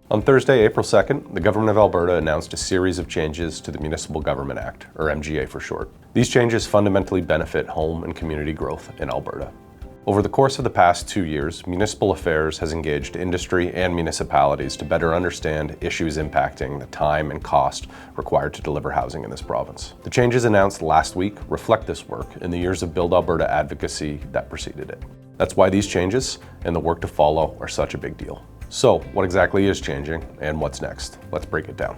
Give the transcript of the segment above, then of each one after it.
On Thursday, April 2nd, the Government of Alberta announced a series of changes to the Municipal Government Act, or MGA for short. These changes fundamentally benefit home and community growth in Alberta. Over the course of the past 2 years, Municipal Affairs has engaged industry and municipalities to better understand issues impacting the time and cost required to deliver housing in this province. The changes announced last week reflect this work in the years of BILD Alberta advocacy that preceded it. That's why these changes and the work to follow are such a big deal. So, what exactly is changing and what's next? Let's break it down.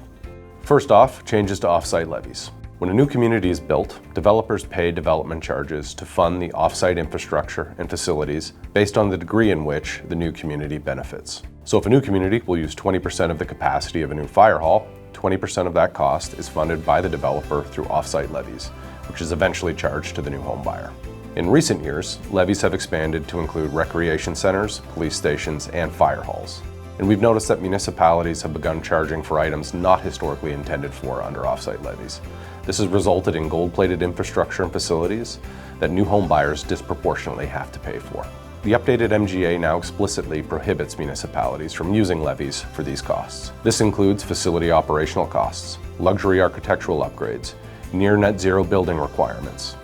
First off, changes to off-site levies. When a new community is built, developers pay development charges to fund the off-site infrastructure and facilities based on the degree in which the new community benefits. So if a new community will use 20% of the capacity of a new fire hall, 20% of that cost is funded by the developer through off-site levies, which is eventually charged to the new home buyer. In recent years, levies have expanded to include recreation centers, police stations, and fire halls. And we've noticed that municipalities have begun charging for items not historically intended for under off-site levies. This has resulted in gold-plated infrastructure and facilities that new home buyers disproportionately have to pay for. The updated MGA now explicitly prohibits municipalities from using levies for these costs. This includes facility operational costs, luxury architectural upgrades, near net zero building requirements,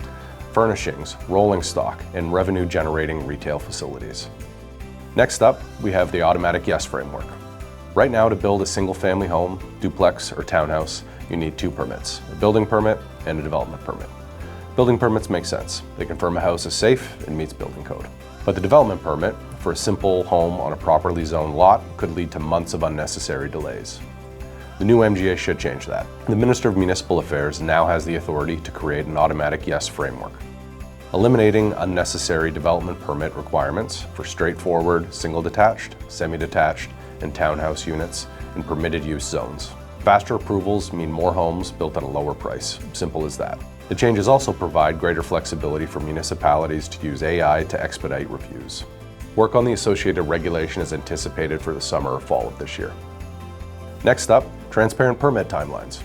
furnishings, rolling stock, and revenue-generating retail facilities. Next up, we have the automatic yes framework. Right now, to build a single-family home, duplex, or townhouse, you need 2 permits, a building permit and a development permit. Building permits make sense. They confirm a house is safe and meets building code. But the development permit for a simple home on a properly zoned lot could lead to months of unnecessary delays. The new MGA should change that. The Minister of Municipal Affairs now has the authority to create an automatic yes framework, eliminating unnecessary development permit requirements for straightforward single-detached, semi-detached, and townhouse units in permitted use zones. Faster approvals mean more homes built at a lower price. Simple as that. The changes also provide greater flexibility for municipalities to use AI to expedite reviews. Work on the associated regulation is anticipated for the summer or fall of this year. Next up, transparent permit timelines.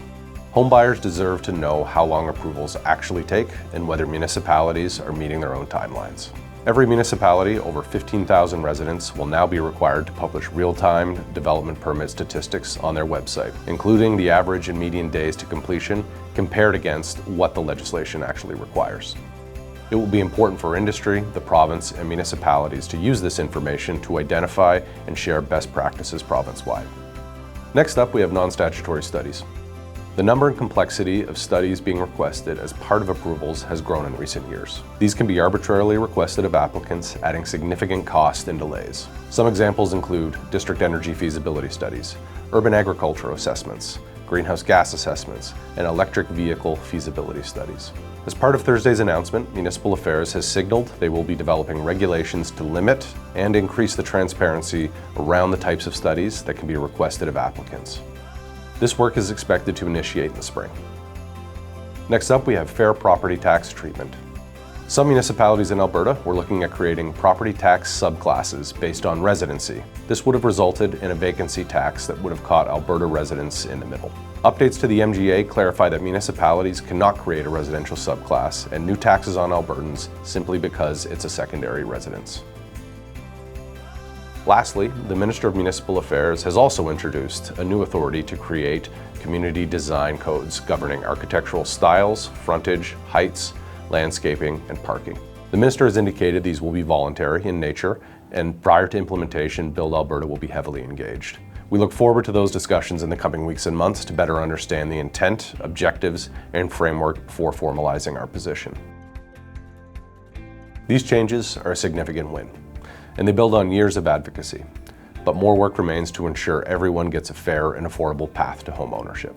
Home buyers deserve to know how long approvals actually take and whether municipalities are meeting their own timelines. Every municipality over 15,000 residents will now be required to publish real-time development permit statistics on their website, including the average and median days to completion compared against what the legislation actually requires. It will be important for industry, the province, and municipalities to use this information to identify and share best practices province-wide. Next up, we have non-statutory studies. The number and complexity of studies being requested as part of approvals has grown in recent years. These can be arbitrarily requested of applicants, adding significant cost and delays. Some examples include district energy feasibility studies, urban agriculture assessments, greenhouse gas assessments, and electric vehicle feasibility studies. As part of Thursday's announcement, Municipal Affairs has signaled they will be developing regulations to limit and increase the transparency around the types of studies that can be requested of applicants. This work is expected to initiate in the spring. Next up, we have fair property tax treatment. Some municipalities in Alberta were looking at creating property tax subclasses based on residency. This would have resulted in a vacancy tax that would have caught Alberta residents in the middle. Updates to the MGA clarify that municipalities cannot create a residential subclass and new taxes on Albertans simply because it's a secondary residence. Lastly, the Minister of Municipal Affairs has also introduced a new authority to create community design codes governing architectural styles, frontage, heights, landscaping, and parking. The Minister has indicated these will be voluntary in nature, and prior to implementation, BILD Alberta will be heavily engaged. We look forward to those discussions in the coming weeks and months to better understand the intent, objectives, and framework for formalizing our position. These changes are a significant win, and they build on years of advocacy. But more work remains to ensure everyone gets a fair and affordable path to home ownership.